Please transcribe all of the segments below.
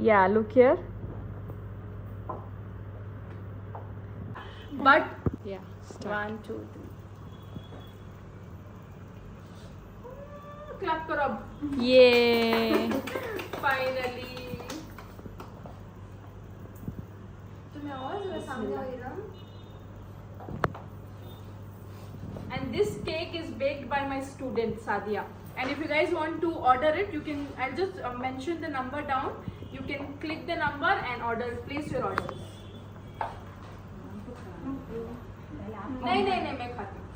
Yeah, look here. But yeah, start. 1 2 3. Clap करो अब. Yay! Finally. तुम्हें और ज़रा सामने आई ना. And this cake is baked by my student Sadia. And if you guys want to order it, you can. I'll just mention the number down. You can click the number and order. Place your orders. नहीं मैं खाती हूँ.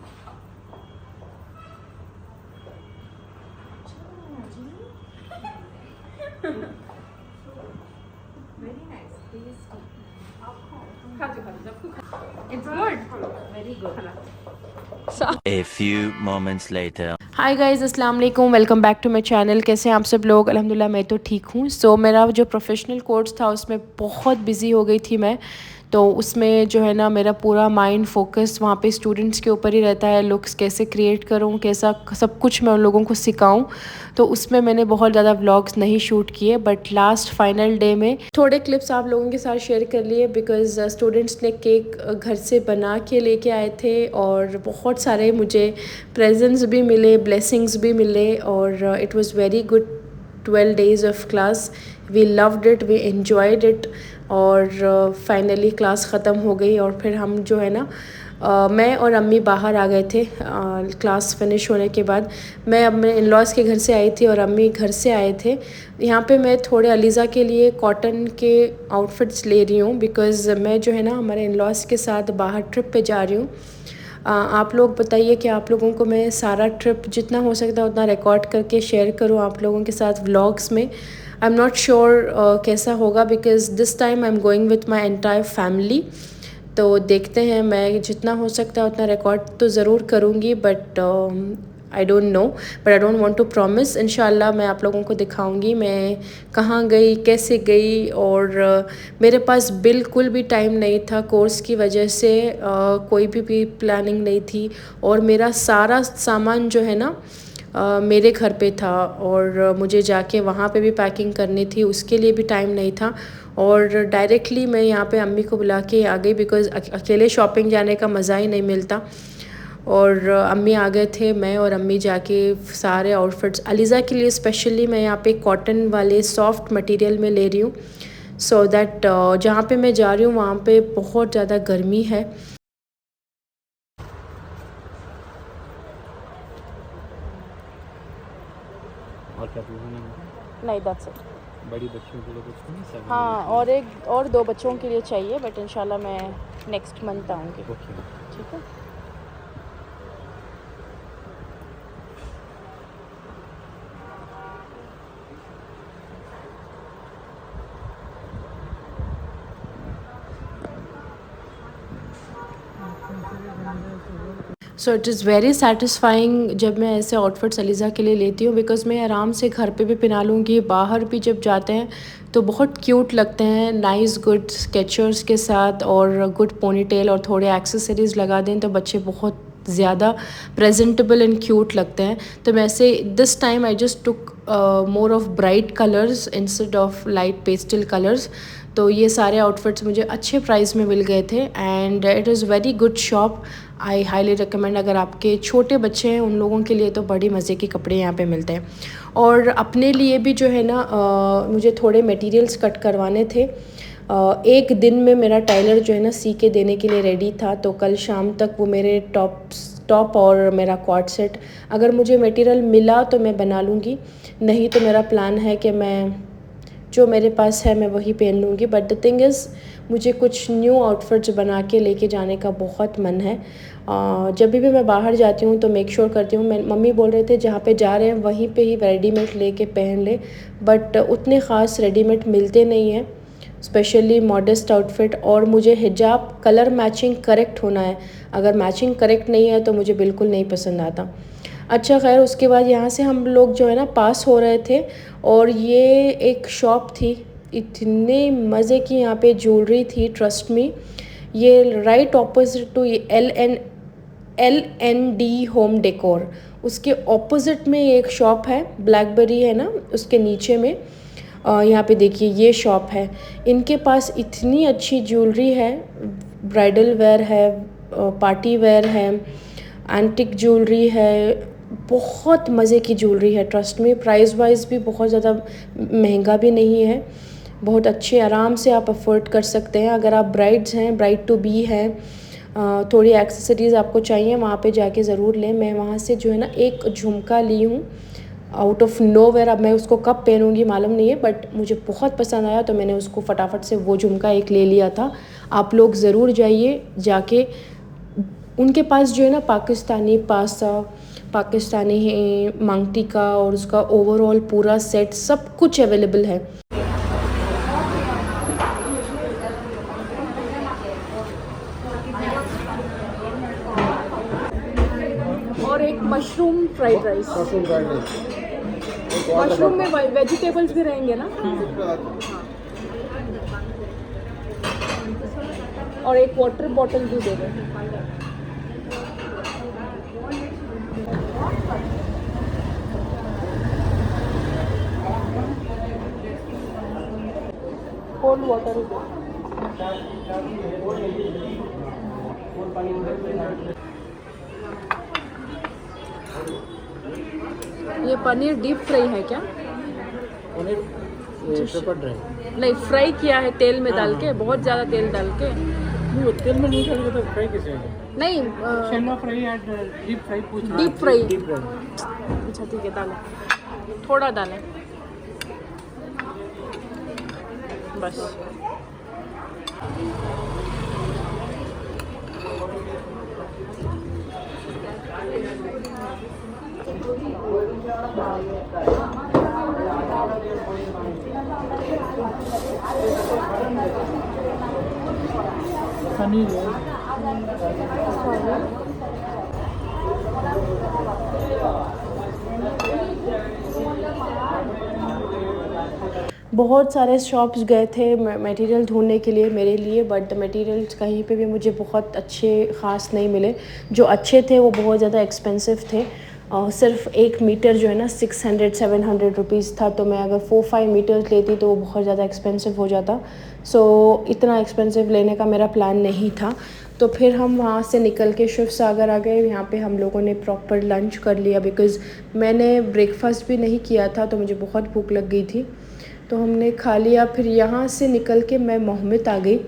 Very nice, tasty. It's good. Very good. A few moments later. Hi guys, अस्सलाम वालेकुम, welcome back to my channel. कैसे हैं आप सब लोग? अल्हम्दुलिल्लाह मैं तो ठीक हूँ। सो मेरा जो प्रोफेशनल कोर्स था उसमें बहुत बिज़ी हो गई थी मैं। तो उसमें जो है ना मेरा पूरा माइंड फोकस वहाँ पे स्टूडेंट्स के ऊपर ही रहता है। लुक्स कैसे क्रिएट करूँ, कैसा सब कुछ मैं उन लोगों को सिखाऊँ। तो उसमें मैंने बहुत ज़्यादा व्लॉग्स नहीं शूट किए, बट लास्ट फाइनल डे में थोड़े क्लिप्स आप लोगों के साथ शेयर कर लिए, बिकॉज़ स्टूडेंट्स ने केक घर से बना के लेके आए थे और बहुत सारे मुझे प्रेजेंट्स भी मिले, ब्लेसिंग्स भी मिले और it was very good 12 days of class. We loved it, we enjoyed it और फाइनली क्लास ख़त्म हो गई और फिर हम जो है ना मैं और अम्मी बाहर आ गए थे क्लास फिनिश होने के बाद। मैं अपने इन लॉज़ के घर से आई थी और अम्मी घर से आए थे। यहाँ पे मैं थोड़े अलीज़ा के लिए कॉटन के आउटफिट्स ले रही हूँ, बिकॉज़ मैं जो है ना हमारे इन लॉज़ के साथ बाहर ट्रिप पे जा रही हूँ। आप लोग बताइए कि आप लोगों को मैं सारा ट्रिप जितना हो सकता है उतना रिकॉर्ड करके शेयर करूँ आप लोगों के साथ व्लॉग्स में। आई एम नॉट श्योर कैसा होगा, because this time I am going with my entire family. तो देखते हैं, मैं जितना हो सकता है उतना रिकॉर्ड तो ज़रूर करूँगी, but I don't know, but I don't want to promise. इंशाल्लाह मैं आप लोगों को दिखाऊंगी मैं कहाँ गई, कैसे गई। और मेरे पास बिल्कुल भी टाइम नहीं था, कोर्स की वजह से कोई भी प्लानिंग नहीं थी और मेरा सारा सामान जो है ना मेरे घर पे था और मुझे जाके वहाँ पे भी पैकिंग करनी थी, उसके लिए भी टाइम नहीं था। और डायरेक्टली मैं यहाँ पे अम्मी को बुला के आ गई, बिकॉज़ अकेले शॉपिंग जाने का मज़ा ही नहीं मिलता। और अम्मी आ गए थे, मैं और अम्मी जाके सारे आउटफिट्स अलीज़ा के लिए स्पेशली मैं यहाँ पे कॉटन वाले सॉफ्ट मटेरियल में ले रही हूँ, सो दैट जहाँ पे मैं जा रही हूँ वहाँ पे बहुत ज़्यादा गर्मी है। और क्या पूछना? नहीं, दैट्स इट। बड़ी बच्चियों के लिए कुछ नहीं सब? हाँ, और 2 बच्चों के लिए चाहिए, बट इंशाल्लाह मैं नेक्स्ट मंथ आऊँगी। ओके, ठीक है। So it is very satisfying जब मैं ऐसे आउटफिट्स अलीज़ा के लिए लेती हूँ, बिकॉज़ मैं आराम से घर पे भी पहना लूँगी, बाहर भी जब जाते हैं तो बहुत क्यूट लगते हैं, नाइस गुड स्केचर्स के साथ और गुड पोनीटेल और थोड़े एक्सेसरीज़ लगा दें तो बच्चे बहुत ज़्यादा प्रेजेंटेबल एंड क्यूट लगते हैं। तो मैं ऐसे this time I just took more of bright colours instead of light pastel colours. तो ये सारे आउटफिट्स मुझे अच्छे प्राइस में मिल गए थे and it is very good shop. I highly recommend, अगर आपके छोटे बच्चे हैं उन लोगों के लिए तो बड़ी मज़े के कपड़े यहाँ पे मिलते हैं। और अपने लिए भी जो है ना मुझे थोड़े मटेरियल्स कट करवाने थे। एक दिन में मेरा टाइलर जो है ना सी के देने के लिए रेडी था, तो कल शाम तक वो मेरे टॉप और मेरा क्वाड सेट अगर मुझे मटेरियल मिला तो मैं बना लूँगी, नहीं तो मेरा प्लान है कि मैं जो मेरे पास है मैं वही पहन लूँगी। बट द थिंग इज़ मुझे कुछ न्यू आउटफिट्स बना के लेके जाने का बहुत मन है। जब भी मैं बाहर जाती हूँ तो मेक श्योर करती हूँ, मैं मम्मी बोल रहे थे जहाँ पे जा रहे हैं वहीं पे ही रेडीमेड लेके पहन ले, बट उतने ख़ास रेडीमेड मिलते नहीं हैं, स्पेशली मॉडेस्ट आउटफिट। और मुझे हिजाब कलर मैचिंग करेक्ट होना है, अगर मैचिंग करेक्ट नहीं है तो मुझे बिल्कुल नहीं पसंद आता। अच्छा खैर, उसके बाद यहाँ से हम लोग जो है ना पास हो रहे थे और ये एक शॉप थी, इतने मज़े की यहाँ पे ज्वेलरी थी, ट्रस्ट मी। ये right opposite to LND home decor, उसके ऑपोजिट में एक शॉप है, ब्लैकबेरी है ना उसके नीचे में। यहाँ पे देखिए ये शॉप है, इनके पास इतनी अच्छी ज्वेलरी है, ब्राइडल वेयर है, पार्टी वेयर है, एंटिक ज्वेलरी है, बहुत मज़े की ज्वेलरी है। ट्रस्ट में प्राइस वाइज भी बहुत ज़्यादा महंगा भी नहीं है, बहुत अच्छे आराम से आप अफोर्ड कर सकते हैं। अगर आप ब्राइड्स हैं, ब्राइड टू बी हैं, थोड़ी एक्सेसरीज़ आपको चाहिए, वहाँ पे जाके ज़रूर लें। मैं वहाँ से जो है ना एक झुमका ली हूँ आउट ऑफ नोवेयर। अब मैं उसको कब पहनूंगी मालूम नहीं है, बट मुझे बहुत पसंद आया तो मैंने उसको फटाफट से वो झुमका एक ले लिया था। आप लोग ज़रूर जाइए, जाके उनके पास जो है ना पाकिस्तानी पासा, पाकिस्तानी मांगटी का और उसका ओवरऑल पूरा सेट सब कुछ अवेलेबल है। और एक मशरूम फ्राइड राइस। मशरूम में वेजिटेबल्स भी रहेंगे ना? और एक वाटर बॉटल भी दे दें। कोल्ड वाटर ही दे। ये पनीर डीप फ्राई है क्या? पनीर पेपर ड्राई नहीं, फ्राई किया है तेल में डाल के, बहुत ज़्यादा तेल डाल के। वो तेल में नहीं डालेंगे तो फ्राई कैसे होगा? नहीं, शैलो फ्राई या डीप फ्राई पूछ रहा डीप फ्राई। Deep fry. अच्छा ठीक है, डालें, थोड़ा डालें बस। पनीर है। बहुत सारे शॉप्स गए थे मटेरियल ढूंढने के लिए मेरे लिए, बट मटेरियल्स कहीं पे भी मुझे बहुत अच्छे ख़ास नहीं मिले। जो अच्छे थे वो बहुत ज़्यादा एक्सपेंसिव थे। सिर्फ 1 मीटर जो है ना 600-700 रुपीज़ था, तो मैं अगर 4-5 मीटर्स लेती तो वो बहुत ज़्यादा एक्सपेंसिव हो जाता। सो इतना एक्सपेंसिव लेने का मेरा प्लान नहीं था। तो फिर हम वहाँ से निकल के शिव सागर आ गए। यहाँ पे हम लोगों ने प्रॉपर लंच कर लिया, बिकॉज़ मैंने ब्रेकफास्ट भी नहीं किया था, तो मुझे बहुत भूख लग गई थी, तो हमने खा लिया। फिर यहाँ से निकल के मैं मोहम्मद आ गई,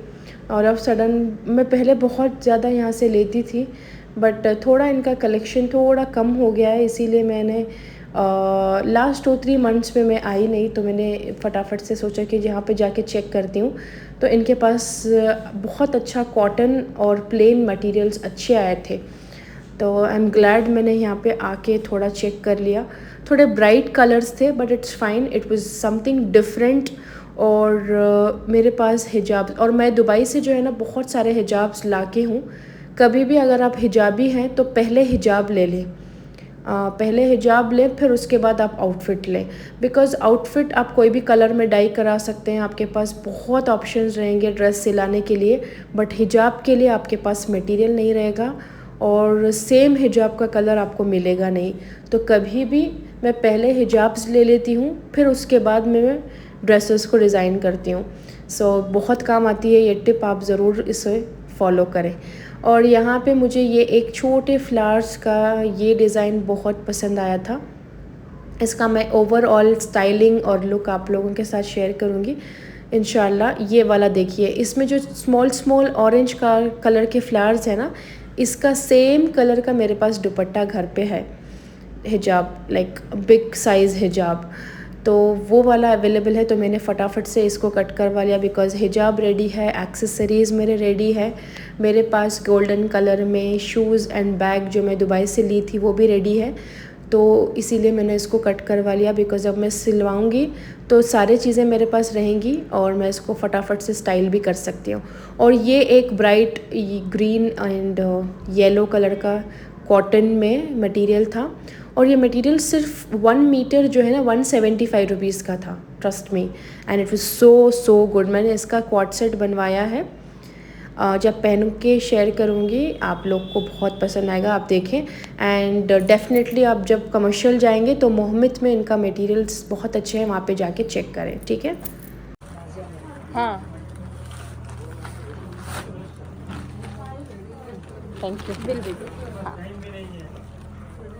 और अब सडन मैं पहले बहुत ज़्यादा यहाँ से लेती थी, बट थोड़ा इनका कलेक्शन थोड़ा कम हो गया है, इसीलिए मैंने लास्ट 2-3 मंथ्स में मैं आई नहीं, तो मैंने फटाफट से सोचा कि यहाँ पे जाके चेक करती हूँ। तो इनके पास बहुत अच्छा कॉटन और प्लेन मटेरियल्स अच्छे आए थे, तो आई एम ग्लैड मैंने यहाँ पे आके थोड़ा चेक कर लिया। थोड़े ब्राइट कलर्स थे, but it's fine, it was something different. और मेरे पास हिजाब, और मैं दुबई से जो है ना बहुत सारे हिजाब्स लाके हूँ। कभी भी अगर आप हिजाबी हैं तो पहले हिजाब ले लें, पहले हिजाब लें, फिर उसके बाद आप आउटफिट लें, बिकॉज़ आउटफिट आप कोई भी कलर में डाई करा सकते हैं, आपके पास बहुत ऑप्शंस रहेंगे ड्रेस सिलाने के लिए, बट हिजाब के लिए आपके पास मटेरियल नहीं रहेगा और सेम हिजाब का कलर आपको मिलेगा नहीं। तो कभी भी मैं पहले हिजाब्स ले लेती हूँ, फिर उसके बाद मैं ड्रेसेस को डिज़ाइन करती हूँ। सो बहुत काम आती है ये टिप, आप ज़रूर इसे फॉलो करें। और यहाँ पे मुझे ये एक छोटे फ्लावर्स का ये डिज़ाइन बहुत पसंद आया था। इसका मैं ओवरऑल स्टाइलिंग और लुक आप लोगों के साथ शेयर करूँगी इंशाल्लाह। ये वाला देखिए, इसमें जो स्मॉल ऑरेंज का कलर के फ्लावर्स है ना, इसका सेम कलर का मेरे पास दुपट्टा घर पे है, हिजाब लाइक बिग साइज़ हिजाब, तो वो वाला अवेलेबल है। तो मैंने फटाफट से इसको कट करवा लिया, बिकॉज़ हिजाब रेडी है, एक्सेसरीज़ मेरे रेडी है, मेरे पास गोल्डन कलर में शूज़ एंड बैग जो मैं दुबई से ली थी वो भी रेडी है। तो इसीलिए मैंने इसको कट करवा लिया, बिकॉज़ जब मैं सिलवाऊंगी तो सारी चीज़ें मेरे पास रहेंगी और मैं इसको फटाफट से स्टाइल भी कर सकती हूँ। और ये एक bright green and yellow colour का कॉटन में मटेरियल था, और ये मटेरियल सिर्फ 1 मीटर जो है ना 175 रुपीज़ का था, trust me, and it was so good. मैंने इसका क्वाड सेट बनवाया है, जब पहन के शेयर करूँगी आप लोग को बहुत पसंद आएगा, आप देखें। एंड डेफिनेटली आप जब कमर्शियल जाएंगे तो मोहम्मद में इनका मटेरियल्स बहुत अच्छे हैं, वहाँ पे जाके चेक करें, ठीक है। हाँ थैंक यू। बिल भी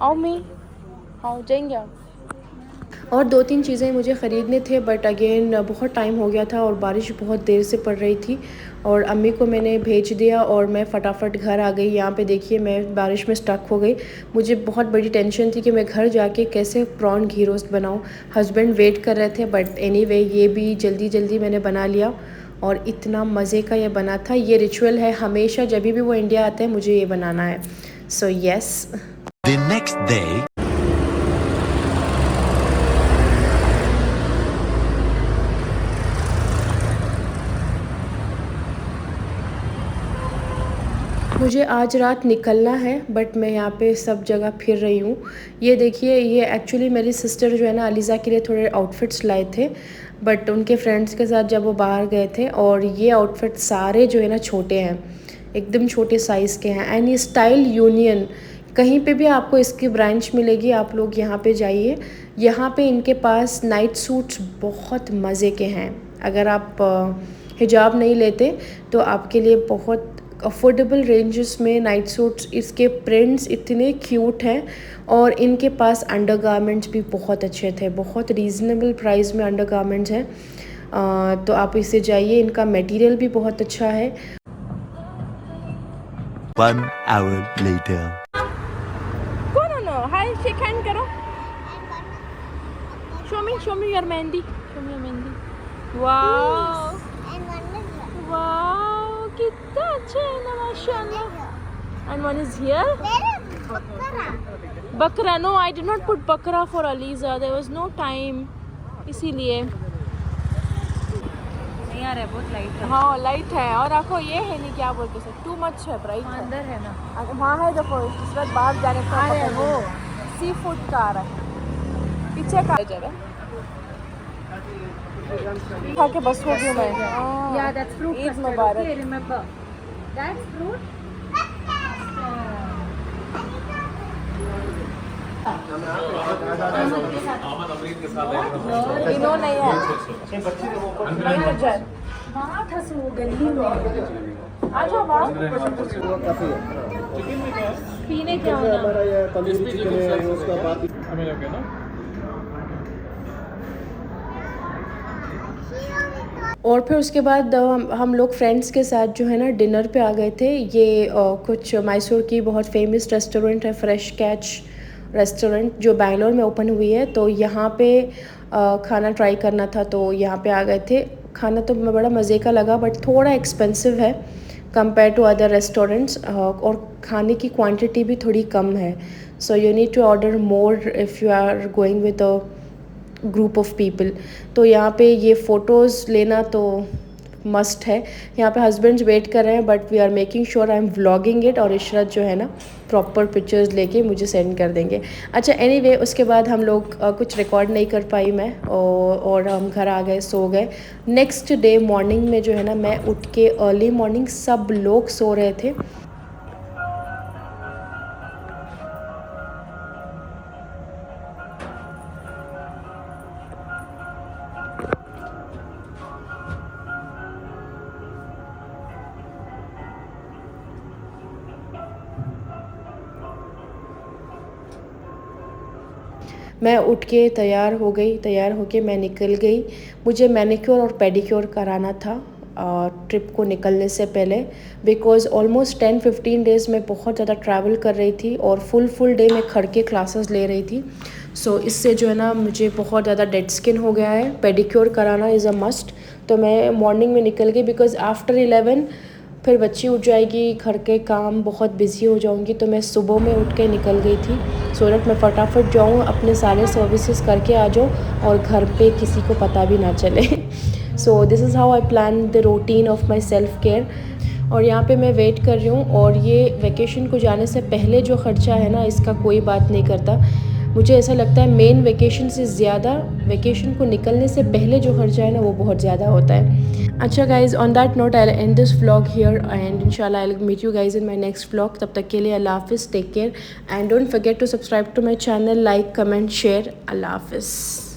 आओ मैं आओ जाएंगे आप। और 2-3 चीज़ें मुझे ख़रीदने थे, बट अगेन बहुत टाइम हो गया था और बारिश बहुत देर से पड़ रही थी और अम्मी को मैंने भेज दिया और मैं फटाफट घर आ गई। यहाँ पे देखिए मैं बारिश में स्टक हो गई। मुझे बहुत बड़ी टेंशन थी कि मैं घर जाके कैसे प्रॉन घी रोस्ट बनाऊँ। हस्बैंड वेट कर रहे थे, बट एनीवे ये भी जल्दी जल्दी मैंने बना लिया और इतना मज़े का ये बना था। ये रिचुअल है, हमेशा जब भी वो इंडिया आते हैं मुझे ये बनाना है। So yes. The next day. मुझे आज रात निकलना है, बट मैं यहाँ पे सब जगह फिर रही हूँ। ये देखिए, ये एक्चुअली मेरी सिस्टर जो है ना अलीज़ा के लिए थोड़े आउटफिट्स लाए थे, बट उनके फ्रेंड्स के साथ जब वो बाहर गए थे, और ये आउटफिट सारे जो है ना छोटे हैं, एकदम छोटे साइज़ के हैं। एंड ये स्टाइल यूनियन कहीं पे भी आपको इसकी ब्रांच मिलेगी, आप लोग यहाँ पे जाइए। यहाँ पे इनके पास नाइट सूट्स बहुत मज़े के हैं। अगर आप हिजाब नहीं लेते तो आपके लिए बहुत अफोर्डेबल रेंजेस में नाइट सूट्स, इसके प्रिंट्स इतने क्यूट हैं और इनके पास अंडरगारमेंट्स भी बहुत अच्छे थे। बहुत रीज़नेबल प्राइस में अंडरगारमेंट्स हैं, तो आप इससे जाइए। इनका मटेरियल भी बहुत अच्छा है। 1 hour later. Hi, shake hand करो। Show me your mehndi. Show me your mehndi. Wow. Wow, कितना अच्छा है ना, माशाल्लाह। And one is here. Bakra. No, I did not put bakra for Aliza. There was no time. इसीलिए नहीं आ रहा है, बहुत लाइट है। हाँ लाइट है। और आखो ये है नहीं, क्या बोलते सर, टू मच है ब्राइट। अंदर है ना, वहाँ है, देखो इस वक्त बाहर जाने का है। वो सी फूड का आ रहा है, पीछे का जरा खा के बस हो गई मैं। yeah, that's fruit Eid custard. Mubarak. Okay, remember that's fruit. इनो नहीं है, नहीं तो जल बात हंसो गली में आ जाओ बाहर। पीने क्या होना। और फिर उसके बाद हम लोग फ्रेंड्स के साथ जो है ना डिनर पे आ गए थे। ये कुछ मैसूर की बहुत फेमस रेस्टोरेंट है, फ्रेश कैच रेस्टोरेंट, जो बेंगलोर में ओपन हुई है। तो यहाँ पे खाना ट्राई करना था, तो यहाँ पे आ गए थे। खाना तो बड़ा मज़े का लगा, बट थोड़ा एक्सपेंसिव है कंपेयर टू अदर रेस्टोरेंट्स, और खाने की क्वांटिटी भी थोड़ी कम है। So you need to order more if you are going with a group of people. तो यहाँ पे ये फ़ोटोज़ लेना तो मस्ट है। यहाँ पे हस्बैंड्स वेट कर रहे हैं, but we are making sure I am vlogging it, और इशरत जो है ना प्रॉपर पिक्चर्स लेके मुझे सेंड कर देंगे। अच्छा एनीवे, उसके बाद हम लोग कुछ रिकॉर्ड नहीं कर पाई मैं, और हम घर आ गए, सो गए। नेक्स्ट डे मॉर्निंग में जो है ना मैं उठ के अर्ली मॉर्निंग, सब लोग सो रहे थे, मैं उठ के तैयार हो गई। तैयार होके मैं निकल गई। मुझे मैनिक्योर और पेडिक्योर कराना था ट्रिप को निकलने से पहले, बिकॉज़ ऑलमोस्ट 10-15 डेज़ में बहुत ज़्यादा ट्रैवल कर रही थी और फुल डे में खड़ के क्लासेस ले रही थी। सो इससे जो है ना मुझे बहुत ज़्यादा डेड स्किन हो गया है। पेडिक्योर कराना इज़ अ मस्ट। तो मैं मॉर्निंग में निकल गई, बिकॉज़ आफ्टर 11 फिर बच्ची उठ जाएगी, घर के काम बहुत बिजी हो जाऊंगी। तो मैं सुबह में उठ के निकल गई थी, सो दैट मैं फटाफट जाऊँ, अपने सारे सर्विसेज करके आ जाऊँ और घर पे किसी को पता भी ना चले। So this is how I plan the routine of my self care. और यहाँ पे मैं वेट कर रही हूँ, और ये वैकेशन को जाने से पहले जो ख़र्चा है ना, इसका कोई बात नहीं करता। मुझे ऐसा लगता है मेन वेकेशन से ज़्यादा वेकेशन को निकलने से पहले जो खर्चा है ना वो बहुत ज़्यादा होता है। अच्छा guys, on that note I end this vlog here and इंशाल्लाह I will meet you guys in my next vlog. तब तक के लिए अल्लाह हाफिज़, take care and don't forget to subscribe to my channel, like, comment, share. अल्लाह हाफिज़।